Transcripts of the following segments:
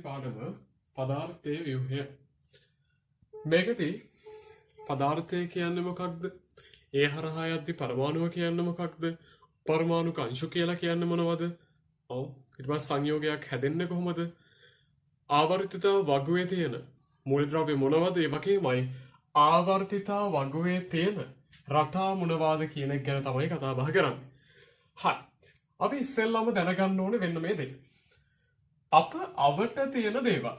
පාඩම පදාර්ථයේ ව්‍යුහය. මේකදී පදාර්ථය කියන්නේ මොකක්ද? ඒ හරහා යද්දි පරමාණුව කියන්නේ මොකක්ද? පරමාණු අංශු කියලා කියන්නේ මොනවද? ඔව් ඊට පස්සේ සංයෝගයක් හැදෙන්නේ කොහොමද? ආවර්තිත වගුවේ තියෙන මූලද්‍රව්‍ය මොනවද? ඒ වගේමයි ආවර්තිත වගුවේ තියෙන රටා මොනවාද කියන එක ගැන තමයි කතා බහ කරන්නේ. හරි. අපි ඉස්සෙල්ලාම දැනගන්න ඕනේ වෙන්න මේ දේ. අප අවට තියෙන දේවල්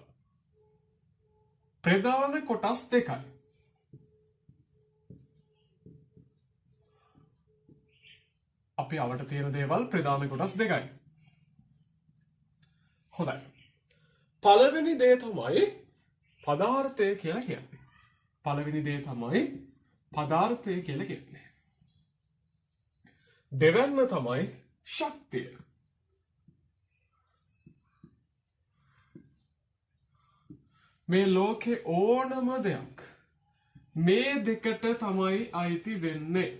ප්‍රධාන කොටස් දෙකයි. අපි අවට තියෙන දේවල් ප්‍රධාන කොටස් දෙකයි. හොඳයි. පළවෙනි දේ තමයි පදාර්ථය කියලා කියන්නේ. පළවෙනි දේ තමයි පදාර්ථය කියලා කියන්නේ. දෙවැන්න තමයි ශක්තිය. මේ ලෝකේ ඕනම දෙයක් මේ දෙකට තමයි අයිති වෙන්නේ.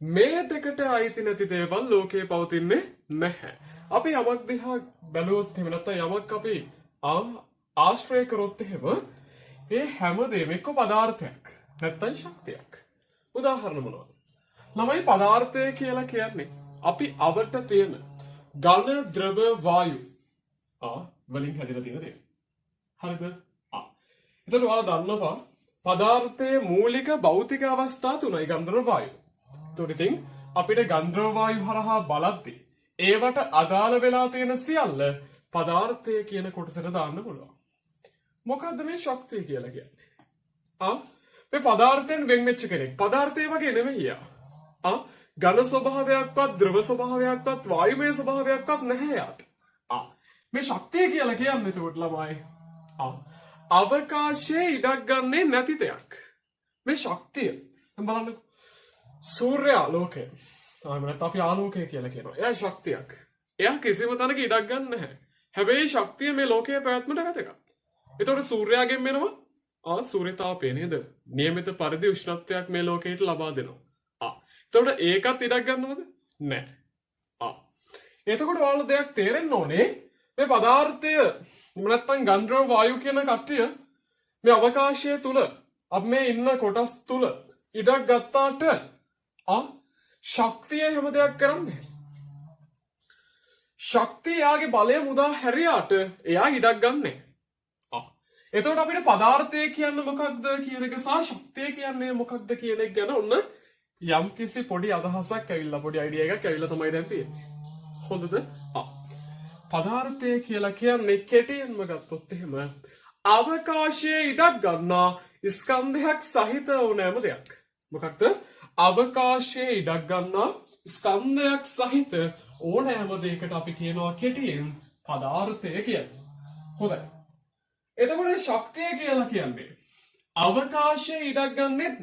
මේ දෙකට අයිති නැති දේවල් ලෝකේ පවතින්නේ නැහැ. අපි යමක් දිහා බැලුවොත් එහෙම නැත්නම් යමක් අපි ආශ්‍රය කරොත් එහෙම ඒ හැමදේම එක්ක පදාර්ථයක් නැත්නම් ශක්තියක්. උදාහරණ මොනවද? ළමයි පදාර්ථය කියලා කියන්නේ අපි අවට තියෙන ඝන ද්‍රව වායු වලින් හැදෙලා තියෙන දේ. හරිද? එතකොට ඔයාලා දන්නවා පදාර්ථයේ මූලික භෞතික අවස්ථා තුනයි ඝන ද්‍රව වායු. එතකොට ඉතින් අපිට ඝන ද්‍රව වායු හරහා බලද්දී ඒවට අදාළ වෙලා තියෙන සියල්ල පදාර්ථය කියන කොටසට දාන්න පුළුවන්. මොකද්ද මේ ශක්තිය කියලා කියන්නේ? මේ පදාර්ථයෙන් වෙන් වෙච්ච කෙනෙක්. පදාර්ථය වගේ නෙමෙයි යා. ඝන ස්වභාවයක්වත් ද්‍රව ස්වභාවයක්වත් වායුමය ස්වභාවයක්වත් නැහැ යාට. මේ ශක්තිය කියලා කියන්නේ එතකොට ළමයි අවකාශයේ ඉඩක් ගන්නේ නැති දෙයක්. මේ ශක්තිය බලන්න සූර්ය ආලෝකය. ආයෙත් අපි ආලෝකය කියලා කියනවා. එයා ශක්තියක්. එයා කිසිම තැනක ඉඩක් ගන්න නැහැ. හැබැයි ශක්තිය මේ ලෝකයේ පැවැත්මට වැදගත්. එතකොට සූර්යයාගෙන් වෙනවා සූර්ය තාපය නේද? නියමිත පරිදි උෂ්ණත්වයක් මේ ලෝකයට ලබා දෙනවා. එතකොට ඒකත් ඉඩක් ගන්නවද? නැහැ. එතකොට ඔයාලා දෙයක් තේරෙන්න ඕනේ මේ පදාර්ථය නැත්තම් ඝන ද්‍රව වායු කියන කට්ටිය මේ අවකාශය තුල අපි මේ ඉන්න කොටස් තුල ඉඩක් ගත්තාට ශක්තිය හැම දෙයක් කරන්නේ. ශක්තිය යාගේ බලය මුදා හැරියාට එයා ඉඩක් ගන්නෑ. එතකොට අපිට පදාර්ථය කියන්නේ මොකක්ද කියන එක සහ ශක්තිය කියන්නේ මොකක්ද කියන එක ගැන ඔන්න යම්කිසි පොඩි අදහසක් ඇවිල්ලා පොඩි අයිඩියා එකක් ඇවිල්ලා තමයි දැන් තියෙන්නේ. හොඳද? පදාර්ථය කියලා කියන්නේ කෙටියෙන්ම ගත්තොත් එහෙම අවකාශයේ ඉඩක් ගන්නා ස්කන්ධයක් සහිත ඕනෑම දෙයක්. මොකක්ද? අවකාශයේ ඉඩක් ගන්නා ස්කන්ධයක් සහිත ඕනෑම දෙයකට අපි කියනවා කෙටියෙන් පදාර්ථය කියලා. හොඳයි. එතකොට ශක්තිය කියලා කියන්නේ අවකාශයේ ඉඩක් ගන්නෙත්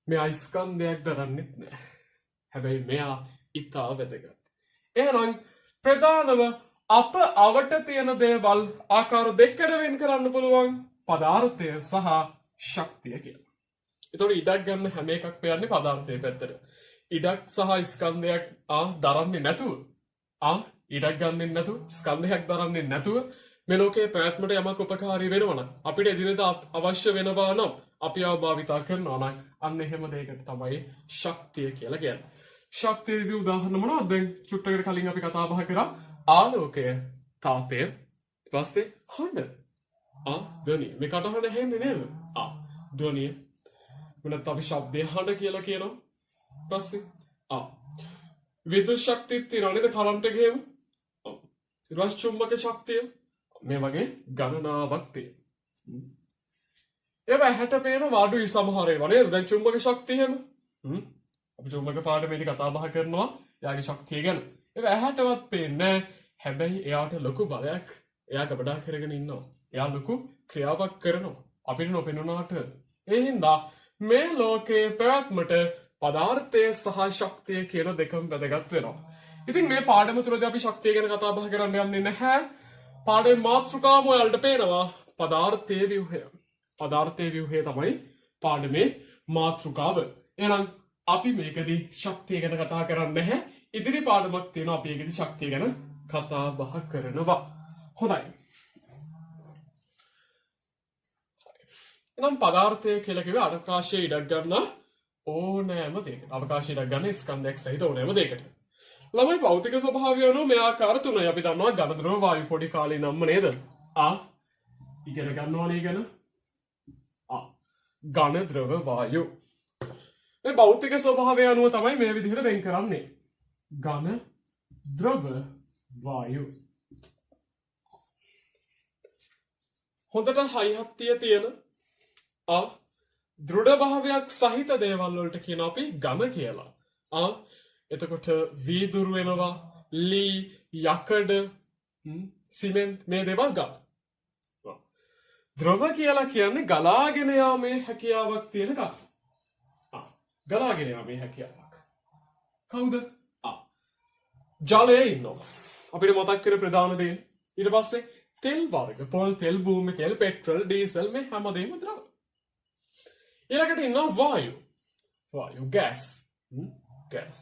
මෙයා ස්කන්ධයක් දරන්නෙත් නෑ. හැබැයි මෙයා ඉතා වැදගත්. එහෙනම් ප්‍රධානව අප අවට තියෙන දේවල් ආකාර දෙකකට වෙන් කරන්න පුළුවන් පදාර්ථය සහ ශක්තිය කියලා. එතකොට ඉඩක් ගන්න හැම එකක්ම යන්නේ පදාර්ථයේ පැත්තට. ඉඩක් සහ ස්කන්ධයක් දරන්නේ නැතුව ඉඩක් ගන්නෙ නැතුව ස්කන්ධයක් දරන්නේ නැතුව මේ ලෝකයේ පැවැත්මට යමක් උපකාරී වෙනවා නම් අපිට එදිනෙදා අවශ්‍ය වෙනවා නම් අපි ආව භාවිතා කරනවා නම් අන්න එහෙම දෙයකට තමයි ශක්තිය කියලා කියන්නේ. ශක්තියේදී උදාහරණ මොනවද? දැන් චුට්ටකට කලින් අපි කතා බහ කරා ආලෝකය, තාපය, ඊට පස්සේ හඬ. ධ්වනිය. මේ කටහඬ ඇහෙන්නේ නේද? ධ්වනිය. මොනත් අපි ශබ්දය හඬ කියලා කියනවා. ඊපස්සේ විද්‍යුත් ශක්තිය තියෙනවා නේද? කරන්ට් එකේම. ඊට පස්සේ චුම්බක ශක්තිය. මේ වගේ ගණනාවක් තියෙනවා. ඒවා ඇහැට පේනවා අඩුයි සමහර ඒවා නේද? දැන් චුම්බක ශක්තිය එහෙම. අපි චුම්බක පාඩමේදී කතා බහ කරනවා එයාගේ ශක්තිය ගැන. ඒක ඇහැටවත් පේන්නේ නැහැ. හැබැයි එයාට ලොකු බලයක් එයා ගබඩා කරගෙන ඉන්නවා. එයා ලොකු ක්‍රියාවක් කරනවා. අපිට නොපෙනුනාට. ඒ හින්දා මේ ලෝකයේ පැවැත්මට පදාර්ථය සහ ශක්තිය කියන දෙකම වැදගත් වෙනවා. ඉතින් මේ පාඩම තුලදී අපි ශක්තිය ගැන කතා බහ කරන්න යන්නේ නැහැ. පාඩේ මාතෘකාව ඔයාලට පේනවා පදාර්ථයේ ව්‍යුහය. පදාර්ථයේ ව්‍යුහය තමයි පාඩමේ මාතෘකාව. එහෙනම් අපි මේකදී ශක්තිය ගැන කතා කරන්නේ නැහැ. ඉදිරි පාඩමක් තියෙනවා අපි ඒකදී ශක්තිය ගැන කතා බහ කරනවා. හොඳයි. එහෙනම් පදාර්ථය කියලා කිව්වේ අවකාශයේ ඉඩක් ගන්න ඕනෑම දෙයකට. අවකාශයේ ඉඩක් ගන්න ස්කන්ධයක් සහිත ඕනෑම දෙයකට. ළමයි භෞතික ස්වභාවය අනුව මේ ආකාර තුනයි. අපි දන්නවා ඝන ද්‍රව වායු පොඩි කාලේ නම්ම නේද? ඉගෙන ගන්න ඕනේ ගැන. ඝන ද්‍රව වායු. මේ භෞතික ස්වභාවය අනුව තමයි මේ විදිහට වෙන් කරන්නේ. ඝන ද්‍රව වායු. හොඳට හයිහත්තිය තියෙන දෘඩ භාවයක් සහිත දේවල් වලට කියන අපි ඝන කියලා. එතකොට වීදුරු වෙනවා, ලී, යකඩ, සිමෙන්ට් මේ දේවල් ඝන. ද්‍රව කියලා කියන්නේ ගලාගෙන යාමේ හැකියාවක් තියෙන එකක්. ගලාගෙන යාමේ හැකියාවක්. කවුද? ජලයේ ඉන්නවා. අපිට මතක් කර ප්‍රධාන දේ. ඊට පස්සේ තෙල් වර්ග, පොල් තෙල්, භූමි තෙල්, පෙට්‍රල්, ඩීසල් මේ හැමදේම ද්‍රව. ඊළඟට ඉන්නවා වායු. වායු ගෑස්. ගෑස්.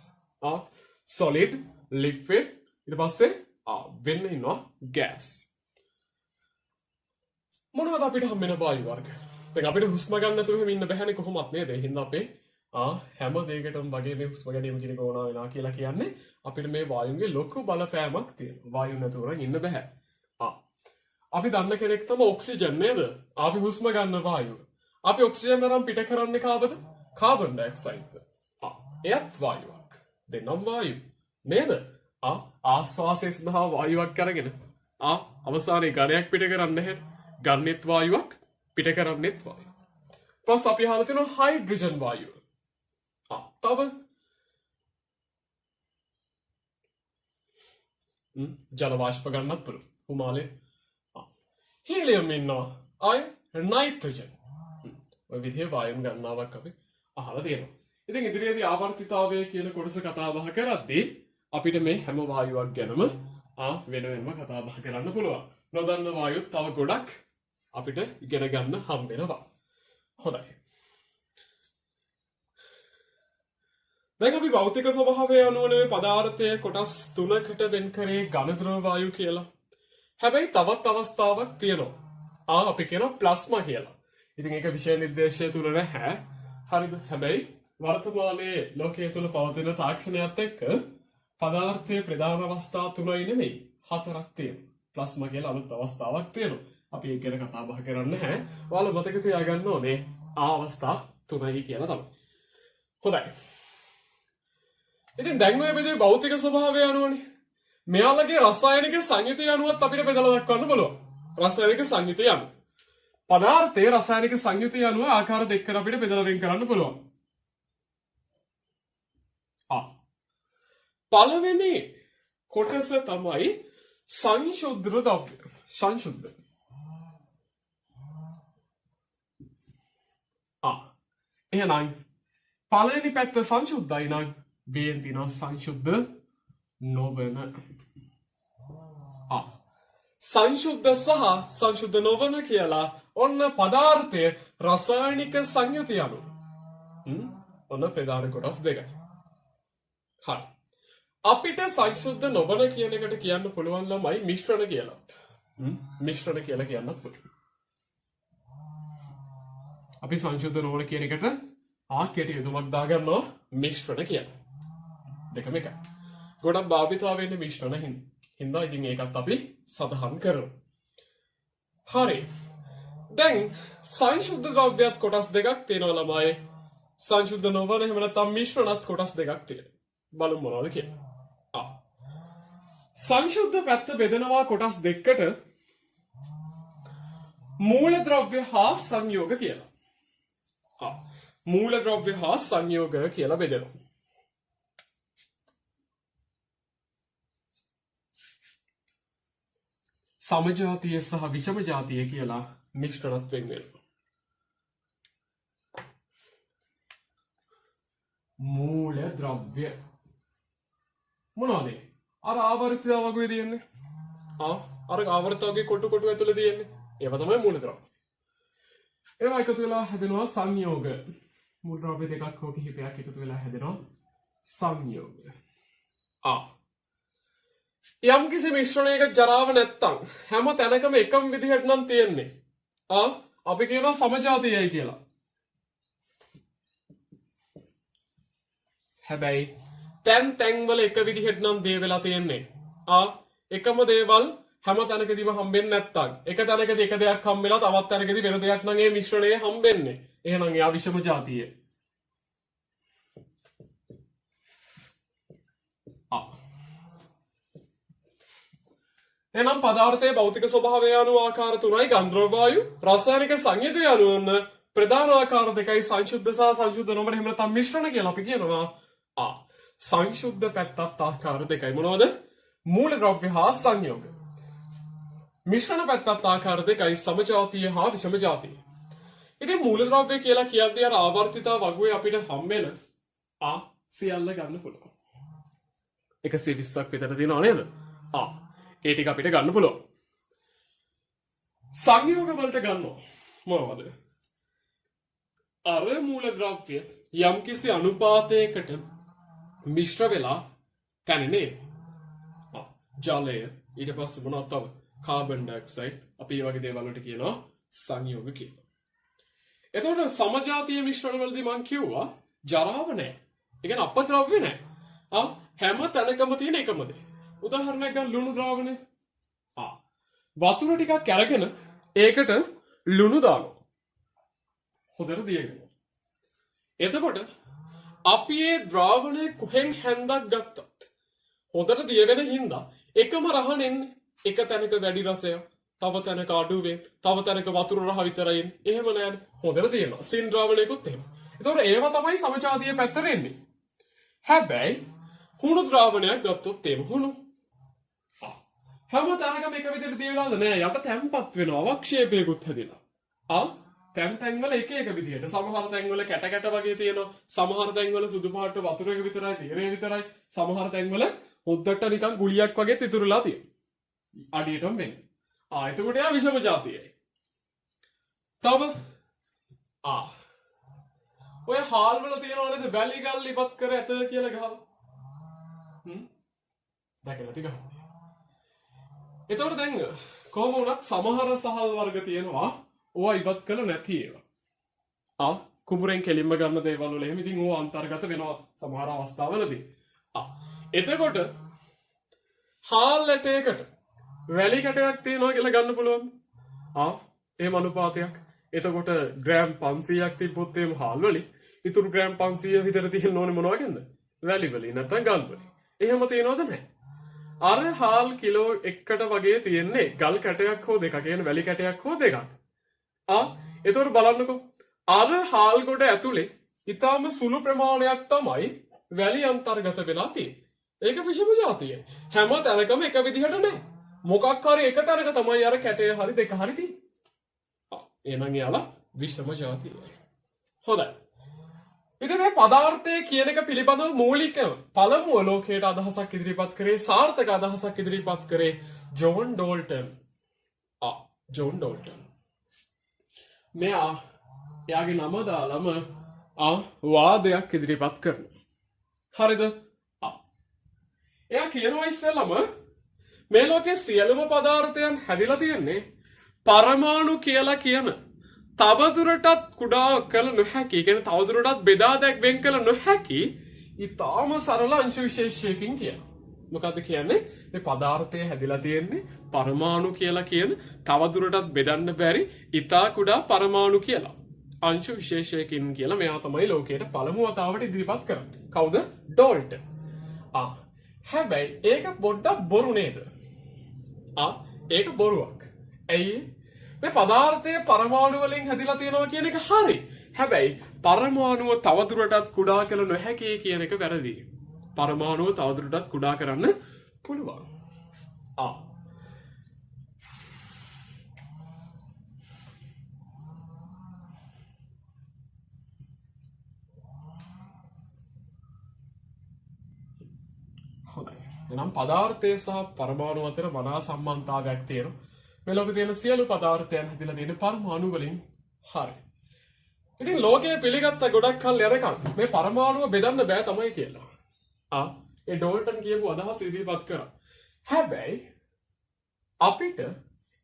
solid, liquid ඊට පස්සේ වෙන්න ඉන්නවා ගෑස්. මොනවද අපිට හම්බෙන වායු වර්ග? දැන් අපිට හුස්ම ගන්න නැතුව එහෙම ඉන්න බැහැනේ කොහොමත් නේද? ඒ හින්දා අපේ හැම දෙයකටම වගේ මේ හුස්ම ගැනීම කියන එක ඕන වෙනවා කියලා කියන්නේ අපිට මේ වායුන්ගේ ලොකු බලපෑමක් තියෙනවා. වායු නැතුව නම් ඉන්න බෑ. අපි දන්න කෙනෙක් තමයි ඔක්සිජන් නේද? අපි හුස්ම ගන්න වායුව. අපි ඔක්සිජන් අරන් පිට කරන්නේ කාවද? කාබන් ඩයොක්සයිඩ්ද? එයත් වායුවක්. දෙන්නම් වායු. නේද? ආශ්වාසය සඳහා වායුවක් අරගෙන අවසානයේ ඝනයක් පිට කරන්නේ නැහැ. ගන්නෙත් වායුවක්, පිට කරන්නෙත් වායුවක්. ඊපස් අපි අහලා තියෙනවා හයිඩ්‍රජන් වායුව. තව ජල වාෂ්ප ගන්නත් පුළුවන්. උමාලේ හීලියම් ඉන්නවා. නයිට්‍රජන්. ඔය විදිහේ වායුන් ගන්නාවක් අපි අහලා තියෙනවා. ඉතින් ඉදිරියේදී ආවර්තිතාවය කියන කොටස කතා බහ කරද්දී අපිට මේ හැම වායුවක් ගැනම වෙන වෙනම කතා බහ කරන්න පුළුවන්. නොදන්න වායුත් තව ගොඩක් අපිට ඉගෙන ගන්න හම්බ වෙනවා. හොඳයි. දැන් අපි භෞතික ස්වභාවය අනුව මේ පදාර්ථය කොටස් තුනකට වෙන් කරේ ඝන ද්‍රව වායු කියලා. හැබැයි තවත් අවස්ථාවක් තියෙනවා. අපි කියනවා ප්ලාස්මා කියලා. ඉතින් ඒක විෂය නිර්දේශය තුල නැහැ. හරිද? හැබැයි වර්තමානයේ ලෝකයේ තුල පවතින තාක්ෂණයත් එක්ක පදාර්ථයේ ප්‍රධාන අවස්ථා තුනයි නෙමෙයි 4ක් තියෙනවා. ප්ලාස්මා කියලා අලුත් අවස්ථාවක් තියෙනවා. අපි ඒක ගැන කතා බහ කරන්නේ නැහැ. ඔයාලා මතක තියාගන්න ඕනේ අවස්ථා තුනයි කියලා තමයි. හොඳයි. ඉතින් දැන් ඔය බෙදේ භෞතික ස්වභාවය අනුවනේ. මෙයාලගේ රසායනික සංයුතිය අනුවත් අපිට බෙදලා දක්වන්න බලන්න. රසායනික සංයුතිය අනුව. පදාර්ථයේ රසායනික සංයුතිය අනුව ආකාර දෙකකට අපිට බෙදලා වෙන් කරන්න පුළුවන්. පළවෙනි කොටස තමයි සංශුද්ධ ද්‍රව්‍ය. සංශුද්ධ. එහෙනම් පළවෙනි පැත්ත සංශුද්ධයි නම් බේන් තියෙනවා සංශුද්ධ නොවන. සංශුද්ධ සහ සංශුද්ධ නොවන කියලා ඔන්න පදාර්ථයේ රසායනික සංයුතිය අනුව. ඔන්න ප්‍රධාන කොටස් දෙකයි. හරි. අපිට සංශුද්ධ නොවන කියන එකට කියන්න පුළුවන් ළමයි මිශ්‍රණ කියලා. මිශ්‍රණ කියලා කියන්නත් පුළුවන්. අපි සංශුද්ධ නොවන කියන එකට කෙටි යුතුමක් දාගන්නවා මිශ්‍රණ කියලා. දෙකම එකයි. ගොඩක් භාවිතා වෙන්නේ මිශ්‍රණ හින්දා ඉතින් ඒකත් අපි සඳහන් කරමු. හරි. දැන් සංශුද්ධ ද්‍රව්‍යත් කොටස් දෙකක් තියෙනවා ළමයි. සංශුද්ධ නොවන එහෙම නැත්නම් මිශ්‍රණත් කොටස් දෙකක් තියෙනවා. බලමු මොනවද කියලා. සංශුද්ධ පැත්ත බෙදනවා කොටස් දෙකකට මූලද්‍රව්‍ය හා සංයෝග කියලා. මූලද්‍රව්‍ය හා සංයෝග කියලා බෙදෙනවා. සමජාතිය සහ විෂම ජාතිය කියලා මිශ්‍රණත් වෙන් වෙනවා. මූලද්‍රව්‍ය මොනවද? අර ආවර්තිත වගේ තියෙන්නේ. අර ආවර්තිත වගේ කොටු කොටු ඇතුලේ තියෙන්නේ. ඒවා තමයි මූලද්‍රව්‍ය. ඒවා එකතු වෙලා හැදෙනවා සංයෝග. මූලද්‍රව්‍ය දෙකක් හෝ කිහිපයක් එකතු වෙලා හැදෙනවා සංයෝග. යම් කිසි මිශ්‍රණයක ජරාව නැත්තම් හැම තැනකම එකම විදිහට නම් තියෙන්නේ. අපි කියනවා සමජාතීයයි කියලා. හැබැයි තැන් වල එක විදිහට නම් දේ වෙලා තියෙන්නේ. එකම දේවල් හැම තැනකදීම හම්බෙන්නේ නැත්තම් එක තැනකදී එක දෙයක් හම්බෙලා තවත් තැනකදී වෙන දෙයක් නම් ඒ මිශ්‍රණය හම්බෙන්නේ. එහෙනම් එයා විෂම ජාතිය. එනම් පදාර්ථයේ භෞතික ස්වභාවය අනුව ආකාර 3යි ගන්ධ වායු රසායනික සංයුතිය අනුව ප්‍රධාන ආකාර 2යි සංශුද්ධ සහ සංශුද්ධ නොවන එහෙම නැත්නම් මිශ්‍රණ කියලා අපි කියනවා. සංශුද්ධ පැත්තත් ආකාර 2යි මොනවද? මූලද්‍රව්‍ය හා සංයෝග. මිශ්‍රණ පැත්තත් ආකාර 2යි සමජාතීය හා විෂම ජාතීය. ඉතින් මූලද්‍රව්‍ය කියලා කියද්දී අර ආවර්තිතා වගුවේ අපිට හම්බෙන සියල්ල ගන්න පුළුවන්. 120ක් විතර තියෙනවා නේද? ඒ ටික අපිට ගන්න පුළුවන්. සංයෝග වලට ගන්නවා මොනවද? අර මූලද්‍රව්‍ය යම්කිසි අනුපාතයකට මිශ්‍ර වෙලා තැනෙන්නේ. ජලය ඊට පස්සේ මොනවද තව? කාබන් ඩයොක්සයිඩ් අපි මේ වගේ දේවල් වලට කියනවා සංයෝග කියලා. එතකොට සමජාතීය මිශ්‍රණ වලදී මම කිව්වා ජරාව නැහැ. ඒ කියන්නේ අපද්‍රව්‍ය නැහැ. හැම තැනකම තියෙන එකම දේ. උදාහරණයක් ගන්න ලුණු ද්‍රාවණය. වතුර ටිකක් අරගෙන ඒකට ලුණු දානවා. හොඳට දියගෙන. එතකොට අපි මේ ද්‍රාවණය කොහෙන් හැන්දක් ගත්තත් හොඳට දියවෙන හින්දා එකම රහන එන්නේ. එක තැනක වැඩි රසයක්, තව තැනක අඩු වේ, තව තැනක වතුර රහ විතරයි එන්නේ. එහෙම නෑනේ. හොඳට තියෙනවා. සින් ද්‍රාවණයකුත් එහෙම. එතකොට ඒවා තමයි සමජාතීය පැත්තට එන්නේ. හැබැයි හුණු ද්‍රාවණයක් ගත්තොත් එහෙම හුණු හැම තැනකම එක විදිහට දියවෙලාද නෑ. යට තැම්පත් වෙනවා. අවක්ෂේපයකුත් හැදෙනවා. තැන් වල එක විදිහට. සමහර තැන් වල කැට වගේ තියෙනවා. සමහර තැන් වල සුදු පාට වතුර එක විතරයි, තීරය විතරයි. සමහර තැන් වල හොද්දට නිකන් ගුලියක් වගේ ඉතුරුලා තියෙනවා. අඩියටම වෙන්නේ. එතකොට එයා විෂම ජාතියයි. තව ඔය හාල් වල තියෙනවා නේද වැලි ගල් ඉවත් කර ඇත කියලා ගහලා. දැකලා නැති ගහන්නේ. එතකොට දැන් කොහොම වුණත් සමහර සහල් වර්ග තියෙනවා ඕවා ඉවත් කළ නැති ඒවා. කුඹුරෙන් කෙලින්ම ගන්න දේවල් වල එහෙම ඉතින් ඕවා අන්තර්ගත වෙනවා සමහර අවස්ථාවලදී. එතකොට හාල් ඇටයකට වැලි කැටයක් තියෙනවා කියලා ගන්න පුළුවන්. එහෙම අනුපාතයක්. එතකොට ග්‍රෑම් 500ක් තිබ්බොත් එහෙම හාල් වලින් ඉතුරු ග්‍රෑම් 500 විතර තියෙන්න ඕනේ මොන වගේද? වැලි වලින් නැත්නම් ගල් වලින්. එහෙම තියෙනවද නැහැ? අර හාල් කිලෝ එකකට වගේ තියෙන්නේ ගල් කැටයක් හෝ දෙකක්. කියන වැලි කැටයක් හෝ දෙකක්. එතකොට බලන්නකෝ. අර හාල් කොට ඇතුලේ ඊටාම සුළු ප්‍රමාණයක් තමයි වැලි අන්තර්ගත වෙලා තියෙන්නේ. ඒක විෂම ජාතියයි. හැම තැනකම එක විදිහට නැහැ. මොකක් හරි එක තැනක තමයි අර කැටය හරි දෙක හරි තියෙන්නේ. එහෙනම් යාලා විෂම ජාතියයි. හොඳයි. ඉතින් මේ පදාර්ථය කියන එක පිළිබඳව මූලිකව පළමුව ලෝකයට අදහසක් ඉදිරිපත් කරේ සාර්ථක අදහසක් ඉදිරිපත් කරේ ජෝන් ඩෝල්ටන්. John Dalton. මෙයා එයාගේ නම දාලම වාදයක් ඉදිරිපත් කරනවා. හරිද? එයා කියනවා ඉස්සෙල්ලම මේ ලෝකේ සියලුම පදාර්ථයන් හැදිලා තියෙන්නේ පරමාණු කියලා කියන තවදුරටත් කුඩා කළ නොහැකි, කියන්නේ තවදුරටත් බෙදා වෙන් කළ නොහැකි ඊටාම සරල අංශ විශේෂයකින් කියන. මොකද්ද කියන්නේ? මේ පදාර්ථය හැදිලා තියෙන්නේ පරමාණු කියලා කියන තවදුරටත් බෙදන්න බැරි ඊටා කුඩා පරමාණු කියලා අංශ විශේෂයකින් කියලා මෙයා තමයි ලෝකයට පළමු වතාවට ඉදිරිපත් කරන්නේ. කවුද? ඩෝල්ටන්. හැබැයි ඒක පොඩ්ඩක් බොරු නේද? ඒක බොරුවක්. ඇයි? මේ පදාර්ථය පරමාණු වලින් හැදිලා තියෙනවා කියන එක හරි. හැබැයි පරමාණුව තවදුරටත් කුඩා කළ නොහැකි කියන එක වැරදි. පරමාණුව තවදුරටත් කුඩා කරන්න පුළුවන්. එනම් පදාර්ථය සහ පරමාණු අතර වඩා සම්බන්ධතාවයක් තියෙනවා. මේ ලෝකේ තියෙන සියලු පදාර්ථයන් හැදිලා තියෙන පරමාණු වලින්. හරි. ඉතින් ලෝකයේ පිළිගත්ත ගොඩක් කල් යනකම් මේ පරමාණුව බෙදන්න බෑ තමයි කියලා. ඒ ඩෝල්ටන් කියපු අදහස ඉදිරිපත් කරා. හැබැයි අපිට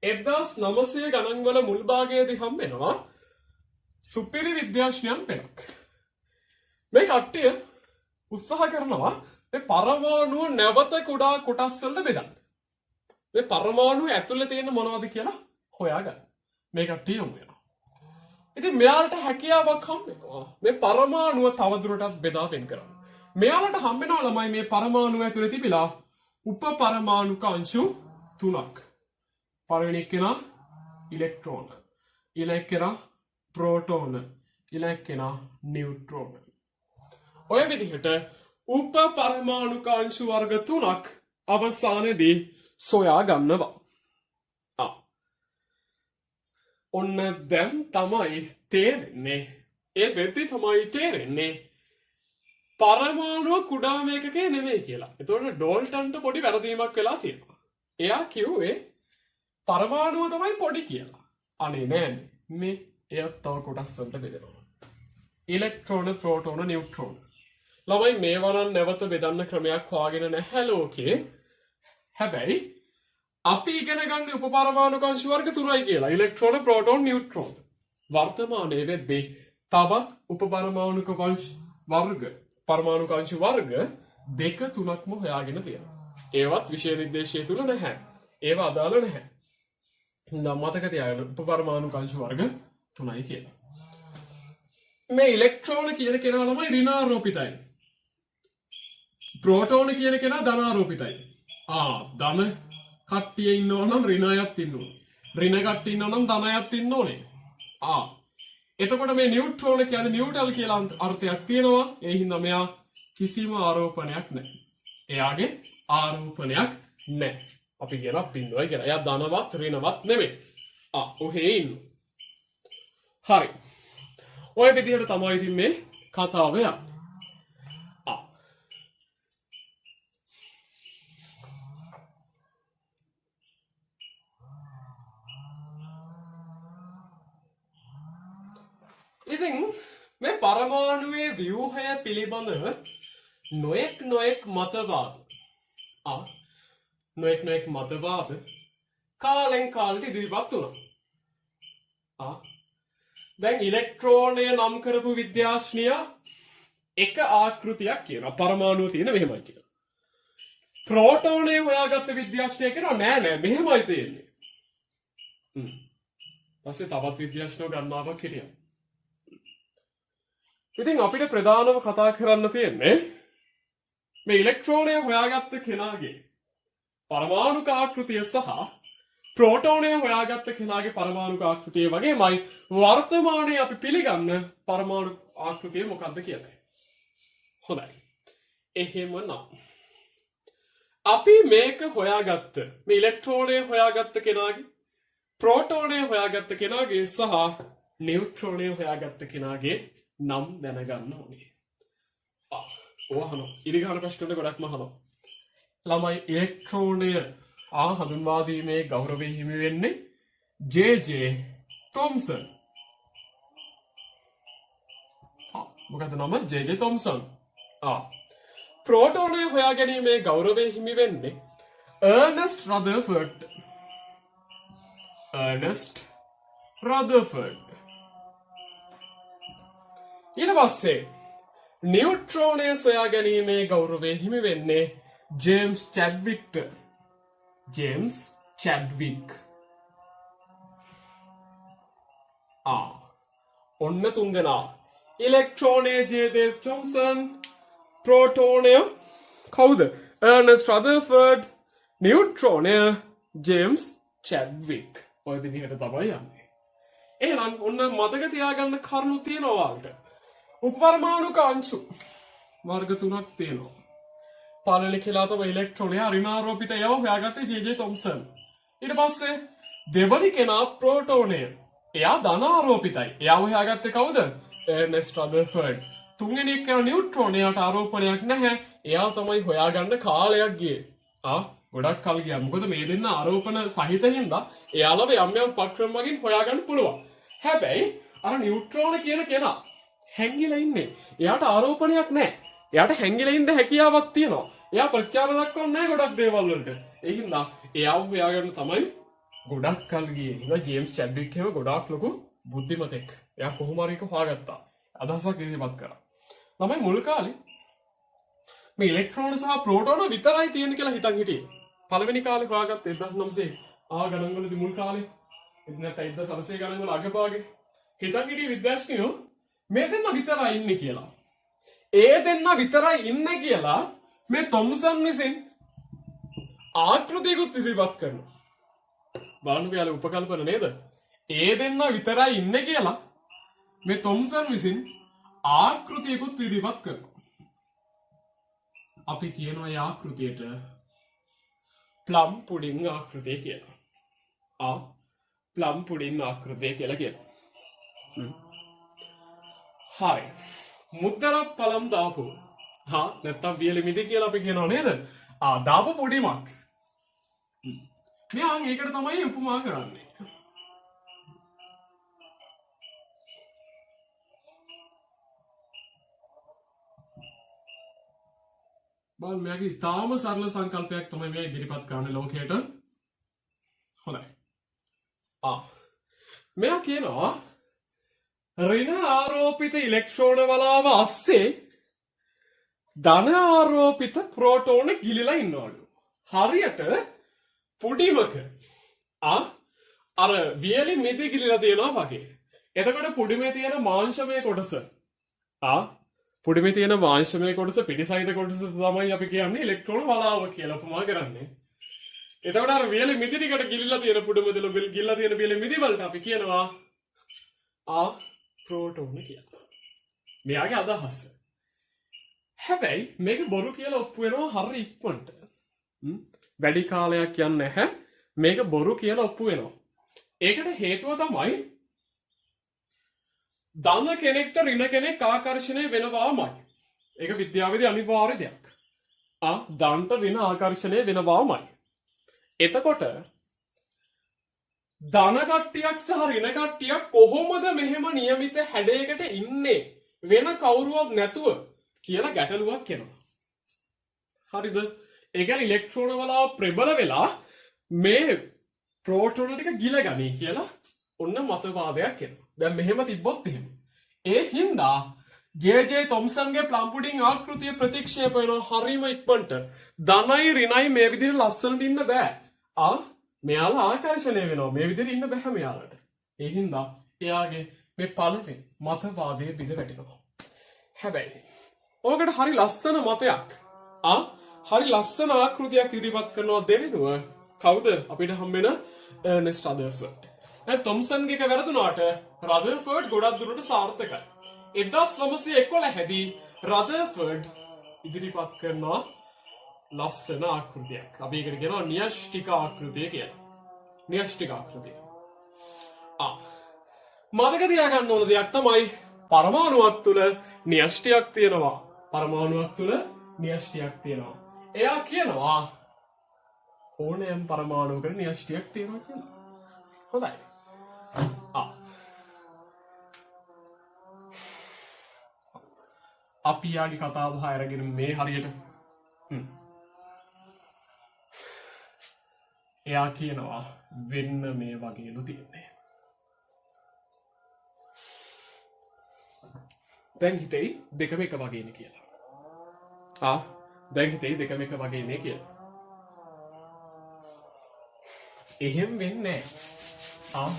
1900 ගණන් වල මුල් භාගයේදී හම්බෙනවා සුපිරි විද්‍යාඥයන් පෙළක්. මේ කට්ටිය උත්සාහ කරනවා මේ පරමාණුව නැවත කුඩා කොටස් වලට බෙදන්න. මේ පරමාණුව ඇතුලේ තියෙන මොනවද කියලා හොයාගන්න. මේ කට්ටිය යමු වෙනවා. ඉතින් මෙයාලට හැකියාවක් හම්බෙනවා මේ පරමාණුව තවදුරටත් බෙදා වෙන් කරන්න. මෙයාලට හම්බෙනවා ළමයි මේ පරමාණුව ඇතුලේ තිබිලා උප පරමාණුක අංශු 3ක්. පළවෙනි එක්කෙනා ඉලෙක්ට්‍රෝන, ඊළඟ එක්කෙනා ප්‍රෝටෝන, ඊළඟ එක්කෙනා නියුට්‍රෝන. ඔය විදිහට උප පරමාණුක අංශු වර්ග 3ක් අවසානයේදී සොයා ගන්නවා. ඔන්න දැන් තමයි තේරෙන්නේ. ඒ වෙද්දි තමයි තේරෙන්නේ පරමාණුව කුඩා මේකකේ නෙමෙයි කියලා. එතකොට ඩෝල්ටන්ට පොඩි වැරදීමක් වෙලා තියෙනවා. එයා කිව්වේ පරමාණුව තමයි පොඩි කියලා. අනේ නෑනේ. මේ එයත් තව කොටස් වලට බෙදෙනවා. ඉලෙක්ට්‍රෝන, ප්‍රෝටෝන, නියුට්‍රෝන. ළමයි මේවා නම් නැවත බෙදන්න ක්‍රමයක් හොයාගෙන නැහැ ලෝකේ. හැබැයි අපි ඉගෙන ගන්න උපපරමාණුක අංශු වර්ග 3යි කියලා. ඉලෙක්ට්‍රෝන, ප්‍රෝටෝන, නියුට්‍රෝන. වර්තමානයේ වෙද්දී තව උපපරමාණුක අංශු වර්ග, පරමාණුක අංශු වර්ග 2 3ක්ම හොයාගෙන තියෙනවා. ඒවත් විෂය නිර්දේශය තුල නැහැ. ඒවා අදාළ නැහැ. නම් මතක තියාගන්න උපපරමාණුක අංශු වර්ග 3යි කියලා. මේ ඉලෙක්ට්‍රෝන කියන කෙනා ළමයි ඍණාරෝපිතයි. ප්‍රෝටෝන කියන කෙනා ධනාරෝපිතයි. ධන කට්ටිය ඉන්නවා නම් ඍණයත් ඉන්න ඕනේ. ඍණ කට්ටිය ඉන්නවා නම් ධනයත් ඉන්න ඕනේ. එතකොට මේ නියුට්‍රෝන කියන්නේ නියුට්‍රල් කියලා අර්ථයක් තියෙනවා. ඒ හින්දා මෙයා කිසිම ආරෝපණයක් නැහැ. එයාගේ ආරෝපණයක් නැහැ. අපි කියනවා බිඳුවයි කියලා. එයා ධනවත් ඍණවත් නෙමෙයි. ඔහේ ඉන්න. හරි. ඔය විදිහට තමයි ඉතින් මේ කතාව යන්නේ. ඉතින් මේ පරමාණුවේ ව්‍යුහය පිළිබඳව නොයෙක් මතවාද කාලෙන් කාලට ඉදිරිපත් වුණා. දැන් ඉලෙක්ට්‍රෝනය නම් කරපු විද්‍යාඥයා එක ආකෘතියක් කියනවා පරමාණුව තියෙන මෙහෙමයි කියලා. ප්‍රෝටෝනය හොයාගත්ත විද්‍යාඥයා කියනවා නෑ මෙහෙමයි තියෙන්නේ. පස්සේ තවත් විද්‍යාඥයෝ ගන්නාවක් හිටියා. ඉතින් අපිට ප්‍රධානව කතා කරන්න තියෙන්නේ මේ ඉලෙක්ට්‍රෝනය හොයාගත්ත කෙනාගේ පරමාණුක ආකෘතිය සහ ප්‍රෝටෝනය හොයාගත්ත කෙනාගේ පරමාණුක ආකෘතිය වගේමයි වර්තමානයේ අපි පිළිගන්න පරමාණු ආකෘතිය මොකක්ද කියලා. හොඳයි. එහෙමනම් අපි මේක හොයාගත්ත මේ ඉලෙක්ට්‍රෝනය හොයාගත්ත කෙනාගේ ප්‍රෝටෝනය හොයාගත්ත කෙනාගේ සහ නියුට්‍රෝනය හොයාගත්ත කෙනාගේ නම් දැනගන්න ඕනේ. ඉරිගාන ප්‍රශ්නවල ගොඩක්ම අහනවා. ළමයි ඉලෙක්ට්‍රෝනය හඳුන්වා දීමේ ගෞරවය හිමි වෙන්නේ ජේ.ජේ. තොම්සන්. මොකද නම ජේ.ජේ. තොම්සන්. ප්‍රෝටෝනය හොයා ගැනීමේ ගෞරවය හිමි වෙන්නේ අර්නස්ට් රදර්ෆර්ඩ්. ඊට පස්සේ නියුට්‍රෝනය සොයා ගැනීමේ ගෞරවය හිමි වෙන්නේ ජේම්ස් චැඩ්වික්ට. James Chadwick. ඔන්න තුන්දෙනා. ඉලෙක්ට්‍රෝනය ජේ.ජේ. තොම්සන්, ප්‍රෝටෝනය කවුද? අර්නස්ට් රදර්ෆර්ඩ්, නියුට්‍රෝනය ජේම්ස් චැඩ්වික්. ඔය විදිහට තමයි යන්නේ. එහෙනම් ඔන්න මතක තියාගන්න කරුණු තියෙනවා වලට. උපපරමාණුක අංශු වර්ග 3ක් තියෙනවා. පළවෙනි කියලා තමයි ඉලෙක්ට්‍රෝනය ඍණාරෝපිත ඒවා හොයාගත්තේ ජේ.ජේ. තොම්සන්. ඊට පස්සේ දෙවනි කෙනා ප්‍රෝටෝනය. එයා ධනාරෝපිතයි. එයා හොයාගත්තේ කවුද? Ernest Rutherford. තුන්වෙනි කෙනා නියුට්‍රෝනයට ආරෝපණයක් නැහැ. එයා තමයි හොයාගන්න කාලයක් ගියේ. ගොඩක් කල් ගියා. මොකද මේ දෙන්න ආරෝපණ සහිත හින්දා එයාලව යම් පක්‍රම වලින් හොයාගන්න පුළුවන්. හැබැයි අර නියුට්‍රෝන කියන කෙනා හැංගිලා ඉන්නේ. එයාට ආරෝපණයක් නැහැ. එයාට හැංගිලා ඉන්න හැකියාවක් තියෙනවා. එයා ප්‍රත්‍යාව දක්වන්නේ නැහැ ගොඩක් දේවල් වලට. ඒ හින්දා එයාව හොයාගන්න තමයි ගොඩක් කල් ගියේ. ඉතින් ජේම්ස් චැඩ්වික් එහෙම ගොඩාක් ලොකු බුද්ධිමතෙක්. එයා කොහොම හරි එක හොයාගත්තා. අදහසක් ඉදිරිපත් කරා. ළමයි මුල් කාලේ මේ ඉලෙක්ට්‍රෝන සහ ප්‍රෝටෝන විතරයි තියෙන කියලා හිතන් හිටියේ. පළවෙනි කාලේ හොයාගත්ත 1900 ගණන් වලදී මුල් කාලේ ඉතින් 1900 ගණන් වල අගභාගේ හිතන් හිටියේ විද්‍යාඥයෝ මේ දෙන්න විතරයි ඉන්නේ කියලා. ඒ දෙන්න විතරයි ඉන්නේ කියලා මේ තොම්සන් විසින් ආකෘතියකුත් ඉදිරිපත් කරනවා. බලන්න ඔයාලා උපකල්පන නේද? ඒ දෙන්න විතරයි ඉන්නේ කියලා මේ තොම්සන් විසින් ආකෘතියකුත් ඉදිරිපත් කරනවා. අපි කියනවා ඒ ආකෘතියට ප්ලම් පුඩින් ආකෘතිය කියලා. ප්ලම් පුඩින් ආකෘතිය කියලා කියනවා. හරි. මුද්දරක් පළම් දාපු. නැත්තම් වියලි මිදි කියලා අපි කියනවා නේද? දාපු පොඩිමක්. මෙයා ඒකට තමයි උපමා කරන්නේ. බලන්න මෙයාගේ ඉතාම සරල සංකල්පයක් තමයි මෙයා ඉදිරිපත් කරන්නේ ලෝකයට. හොඳයි. මෙයා කියනවා ඍණ ආරෝපිත ඉලෙක්ට්‍රෝන වලාව අස්සේ ධන ආරෝපිත ප්‍රෝටෝන ගිලිලා ඉන්නවලු. හරියට පුඩිමක අර වියලි මිදි ගිලිලා තියෙනවා වගේ. එතකොට පුඩිමේ තියෙන මාංශමය කොටස පුඩිමේ තියෙන මාංශමය කොටස පිටිසහිත කොටස තමයි අපි කියන්නේ ඉලෙක්ට්‍රෝන වලාව කියලා උපමා කරන්නේ. එතකොට අර වියලි මිදි ටිකට ගිලිලා තියෙන පුඩිමෙදල ගිලිලා තියෙන වියලි මිදි වලට අපි කියනවා ප්‍රෝටෝන කියලා. මෙයාගේ අදහස. හැබැයි මේක බොරු කියලා ඔප්පු වෙනවා හරි ඉක්මනට. වැඩි කාලයක් යන්නේ නැහැ. මේක බොරු කියලා ඔප්පු වෙනවා. ඒකට හේතුව තමයි ධන කෙනෙක්ට ඍණ කෙනෙක් ආකර්ෂණය වෙනවාමයි. ඒක විද්‍යාවේදී අනිවාර්ය දෙයක්. ධනට ඍණ ආකර්ෂණය වෙනවාමයි. එතකොට ධන කට්ටියක් සහ ඍණ කට්ටියක් කොහොමද මෙහෙම નિયમિત හැඩයකට ඉන්නේ වෙන කවුරුවත් නැතුව කියලා ගැටලුවක් එනවා. හරිද? ඒ කියන්නේ ඉලෙක්ට්‍රෝන වලාව ප්‍රබල වෙලා මේ ප්‍රෝටෝන ටික ගිලගනී කියලා ඔන්න මතවාදයක් එනවා. දැන් මෙහෙම තිබ්බොත් එහෙම. ඒ හින්දා ජේ.ජේ. තොම්සන්ගේ ප්ලම් පුඩින් ආකෘතිය ප්‍රතික්ෂේප වෙනවා හරිම ඉක්මනට. ධනයි ඍණයි මේ විදිහට ලස්සනට ඉන්න බෑ. මෙයාලා ආකර්ෂණය වෙනවා. මේ විදිහට ඉන්න බෑ මෙයාලට. ඒ හින්දා එයාගේ මේ පළවෙනි මතවාදයේ බිඳ වැටෙනවා. හැබැයි ඕකට හරි ලස්සන මතයක්. හරි ලස්සන ආකෘතියක් ඉදිරිපත් කරනවා දෙවෙනුව කවුද අපිට හම්බෙන එර්නෙස්ට් රදර්ෆර්ඩ්. දැන් තොම්සන්ගේ එක වැරදුනාට රදර්ෆර්ඩ් ගොඩක් දුරට සාර්ථකයි. 1911 දී රදර්ෆර්ඩ් ඉදිරිපත් කරනවා ලස්සන ආකෘතියක්. අපි ඒකට කියනවා න්‍යෂ්ටික ආකෘතිය කියලා. න්‍යෂ්ටික ආකෘතිය. මතක තියාගන්න ඕන දෙයක් තමයි පරමාණුවක් තුල න්‍යෂ්ටියක් තියෙනවා. පරමාණුවක් තුල න්‍යෂ්ටියක් තියෙනවා. එයා කියනවා ඕනෑම පරමාණුවකට න්‍යෂ්ටියක් තියෙනවා කියලා. හොඳයි. අපි යාගේ කතාව අරගෙන මේ හරියට එයා කියනවා වෙන්න මේ වගේලු තියෙන්නේ. දැන් හිතෙයි දෙකම එක වගේනේ කියලා. දැන් හිතෙයි දෙකම එක වගේනේ කියලා. එහෙම වෙන්නේ නැහැ.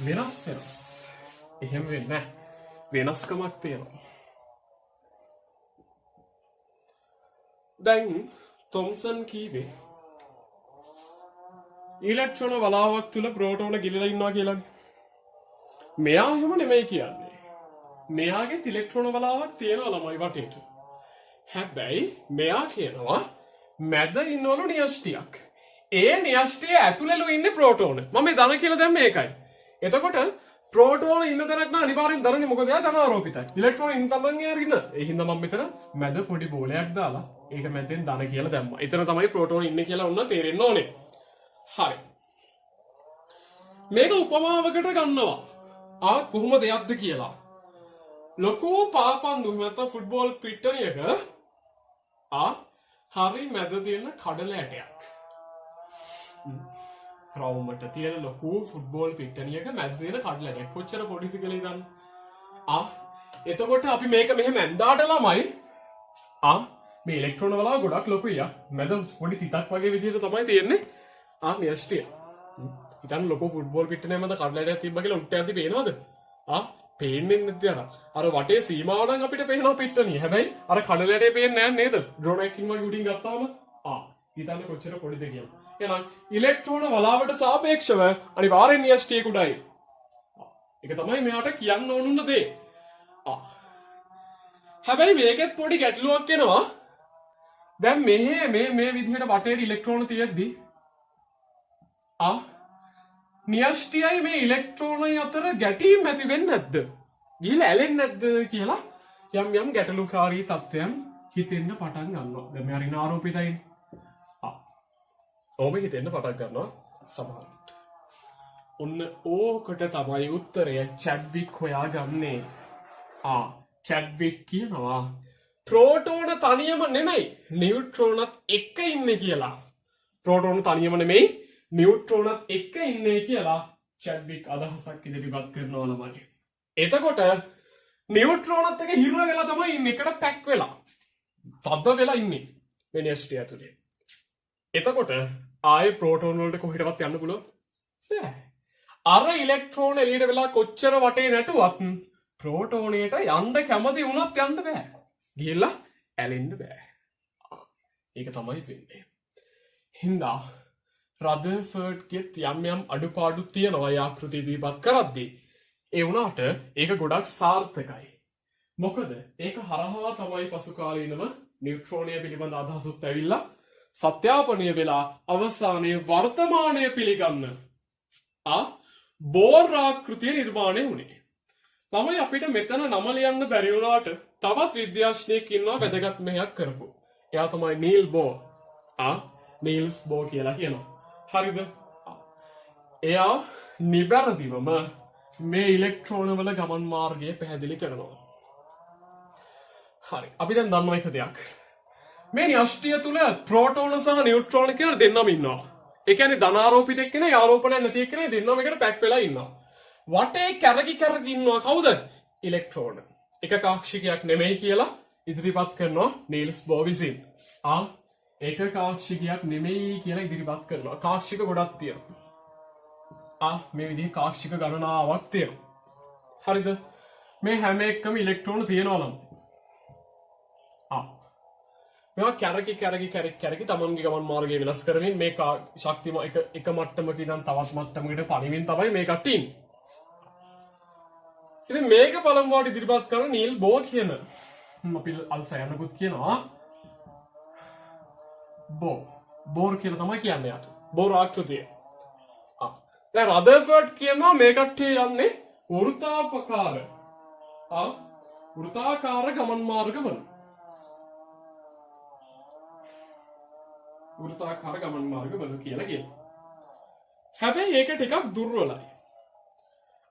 වෙනස්. එහෙම වෙන්නේ නැහැ. වෙනස්කමක් තියෙනවා. දැන් තොම්සන් කීවේ ඉලෙක්ට්‍රෝන වලාවක් තුල ප්‍රෝටෝන ගිලිලා ඉන්නවා කියලානේ. මෙයා එහෙම නෙමෙයි කියන්නේ. මෙයාගේ ඉලෙක්ට්‍රෝන වලාවක් තියෙනවා ළමයි වටේට. හැබැයි මෙයා කියනවා මැද ඉන්නවලු න්‍යෂ්ටියක්. ඒ න්‍යෂ්ටිය ඇතුළේලු ඉන්නේ ප්‍රෝටෝන. මම මේ ධන කියලා දැම්මේ ඒකයි. එතකොට ප්‍රෝටෝන ඉන්න තැනක් නා අනිවාර්යෙන් ධනනේ මොකද එයා ධන ආරෝපිතයි. ඉලෙක්ට්‍රෝන ඉන්න තැනන් එයා ඍණ. ඒ හින්දා මම මෙතන මැද පොඩි බෝලයක් දාලා ඒක මැදෙන් ධන කියලා දැම්මා. එතන තමයි ප්‍රෝටෝන ඉන්නේ කියලා උන්න තේරෙන්න ඕනේ. හරි. මේක උපමාවකට ගන්නවා. කොහොමද යද්ද කියලා. ලොකු පාපන්දු නැත්නම් ෆුට්බෝල් පිට්ටනියක හරි මැද තියෙන කඩල ඇටයක්. රවුමට තියෙන ලොකු ෆුට්බෝල් පිට්ටනියක මැද තියෙන කඩලටයක් කොච්චර පොඩිද කියලා හිතන්න. එතකොට අපි මේක මෙහෙම ඇන්දාට ළමයි මේ ඉලෙක්ට්‍රෝන වල ගොඩක් ලොකුයි මැද පොඩි තිතක් වගේ විදිහට තමයි තියෙන්නේ. න්‍යෂ්ටිය. හිතන්න ලොකු ෆුට්බෝල් පිට්ටනිය මැද කඩලටයක් තිබ්බ කියලා උට්ට යද්දි පේනවද? පේන්නේ නැති අර වටේ සීමාව නම් අපිට පේනවා පිට්ටනිය. හැබැයි අර කඩලටේ පේන්නේ නැහැ නේද? ඩ්‍රෝන් එකකින් වගේ උඩින් ගත්තාම හිතන්න කොච්චර පොඩිද කියලා. එහෙනම් ඉලෙක්ට්‍රෝන වලාවට සාපේක්ෂව අනිවාර්යෙන් න්‍යෂ්ටිය කුඩායි. ඒක තමයි මෙයාට කියන්න ඕනුන දේ. හැබැයි මේකෙත් පොඩි ගැටලුවක් එනවා. දැන් මේ විදිහට වටේට ඉලෙක්ට්‍රෝන තියෙද්දි න්‍යෂ්ටියයි මේ ඉලෙක්ට්‍රෝනයි අතර ගැටීම් ඇති වෙන්නේ නැද්ද? ගිහලා ඇලෙන්නේ නැද්ද කියලා යම් ගැටලුකාරී තත්ත්වයන් හිතෙන්න පටන් ගන්නවා. දැන් මේ අරින ආරෝපිතයි. ඔබ හිතෙන්න පටන් ගන්නවා සමහරවිට. ඔන්න ඕකට තමයි උත්තරය චැඩ්වික් හොයාගන්නේ. චැඩ්වික් කියනවා ප්‍රෝටෝන තනියම නෙමෙයි නියුට්‍රෝනත් එක්ක ඉන්නේ කියලා. ප්‍රෝටෝන තනියම නෙමෙයි නියුට්‍රෝනත් එක්ක ඉන්නේ කියලා චැඩ්වික් අදහසක් ඉදිරිපත් කරනවා ළමයි. එතකොට නියුට්‍රෝනත් එක හිර වෙලා තමයි ඉන්නේ. එකට පැක් වෙලා. තද වෙලා ඉන්නේ මේ න්‍යෂ්ටිය ඇතුලේ. එතකොට ආයේ ප්‍රෝටෝන වලට කොහෙටවත් යන්න පුළුවන් බෑ. අර ඉලෙක්ට්‍රෝන එළියට වෙලා කොච්චර වටේ නැටුවත් ප්‍රෝටෝනයට යන්න කැමති වුණත් යන්න බෑ. ගිහිල්ලා ඇලෙන්න බෑ. ඒක තමයි වෙන්නේ. හින්දා රදර්ෆර්ඩ්ගෙත් යම් අඩුපාඩු තියෙනවා ආකෘති ඉදිරිපත් කරද්දී. ඒ වුණාට ඒක ගොඩක් සාර්ථකයි. මොකද ඒක හරහා තමයි පසු කාලීනව නියුට්‍රෝනය පිළිබඳ අදහසුත් ඇවිල්ලා සත්‍යාපනය වෙලා අවසානයේ වර්තමානය පිළිගන්න බෝර් ආකෘතිය නිර්මාණය වුණේ. ළමයි අපිට මෙතන නම ලියන්න බැරි වුණාට තවත් විද්‍යාඥයෙක් ඉන්නවා වැදගත් මෙහෙයක් කරපු. එයා තමයි නීල් බෝර්. නීල්ස් බෝර් කියලා කියනවා. හරිද? එයා නිබැරදිවම මේ ඉලෙක්ට්‍රෝන වල ගමන් මාර්ගය පැහැදිලි කරනවා. හරි. අපි දැන් දන්නවා එක දෙයක්. මේ න්‍යෂ්ටිය තුල ප්‍රෝටෝන සහ නියුට්‍රෝන කියලා දෙන්නම ඉන්නවා. ඒ කියන්නේ ධනාරෝපිත එක්කෙනා ආරෝපණයක් නැති එක්කෙනා දෙන්නම එකට පැක් වෙලා ඉන්නවා. වටේ කැරකි ඉන්නවා කවුද? ඉලෙක්ට්‍රෝන. එක කාක්ෂිකයක් නෙමෙයි කියලා ඉදිරිපත් කරනවා නීල්ස් බෝර් විසින්. එක කාක්ෂිකයක් නෙමෙයි කියලා ඉදිරිපත් කරනවා. කාක්ෂික ගොඩක් තියෙනවා. මේ විදිහේ කාක්ෂික ගණනාවක් තියෙනවා. හරිද? මේ හැම එකම ඉලෙක්ට්‍රෝන තියෙනවා නම් මේවා කැරකි තමන්ගේ ගමන් මාර්ගය වෙනස් කරමින් මේ ශක්තිම එක මට්ටමක ඉඳන් තවත් මට්ටමකට පණිමින් තමයි මේ කට්ටිය ඉන්නේ. ඉතින් මේක පළමුවට ඉදිරිපත් කරන නීල් බෝර් කියන අපි අල්සයන්කුත් කියනවා බෝර් කියලා තමයි කියන්නේ යාට. බෝර් ආකෘතිය. දැන් රදර්ෆර්ඩ් කියනවා මේ කට්ටිය යන්නේ වෘත්තාකාර ගමන් මාර්ගවල. වෘත්තාකාර ගමන් මාර්ගවල කියලා කියනවා. හැබැයි ඒක ටිකක් දුර්වලයි.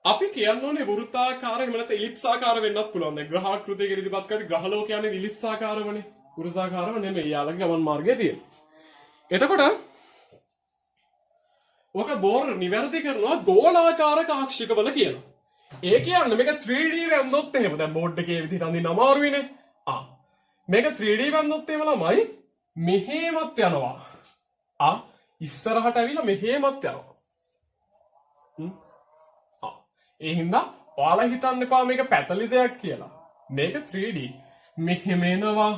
අපි කියන්නේ වෘත්තාකාර එහෙම නැත්නම් ඉලිප්සාකාර වෙන්නත් පුළුවන්. දැන් ග්‍රහාකෘතියක ඉදිරිපත් කරලා ග්‍රහ ලෝකයන්නේ ඉලිප්සාකාරවනේ. වෘත්තාකාරව නෙමෙයි. යාළගේ ගමන් මාර්ගය තියෙන්නේ. එතකොට ඔක බෝර් නිවැරදි කරනවා ගෝලාකාර කාක්ෂිකවල කියලා. ඒ කියන්නේ මේක 3D වැන්දොත් එහෙම දැන් බෝඩ් එකේ විදිහට අඳින්න අමාරුයිනේ. මේක 3D වැන්දොත් එහෙම ළමයි මෙහෙමත් යනවා. ඉස්සරහට ඇවිල්ලා මෙහෙමත් යනවා. ඒ හින්දා ඔයාලා හිතන්න එපා මේක පැතලි දෙයක් කියලා. මේක 3D. මෙහෙම එනවා.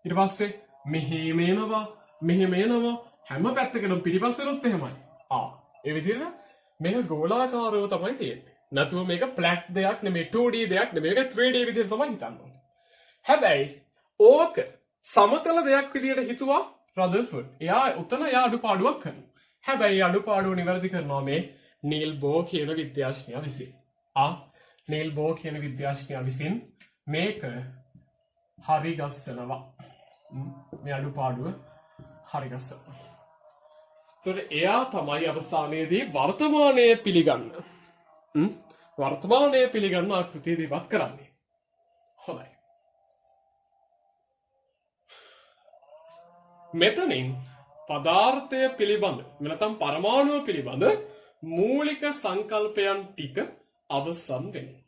ඊට පස්සේ මෙහෙම එනවා. හැම පැත්තකටම පිටිපස්සෙලොත් එහෙමයි. ඒ විදිහට මේක ගෝලාකාරව තමයි තියෙන්නේ. නැතුව මේක ෆ්ලැට් දෙයක් නෙමෙයි 2D දෙයක් නෙමෙයි. මේක 3D විදිහට තමයි හිතන්න ඕනේ. හැබැයි ඕක සමතල දෙයක් විදිහට හිතුවා රදර්ෆර්ඩ්. එයා අඩුපාඩුවක් කරනවා. හැබැයි අඩුපාඩුව නිවැරදි කරනවා මේ නීල් බෝර් කියන විද්‍යාඥයා විසින්. නීල් බෝර් කියන විද්‍යාඥයා විසින් මේක හරි ගස්සනවා. මේ අඩුපාඩුව හරි ගස්සනවා. ඒතර එයා තමයි අවසානයේදී වර්තමානයේ පිළිගන්න ආකෘතිය ඉදිරිපත් කරන්නේ. හොඳයි. මෙතනින් පදාර්ථය පිළිබඳ වෙනතම් පරමාණුව පිළිබඳ මූලික සංකල්පයන් ටික අවසන් වෙනවා.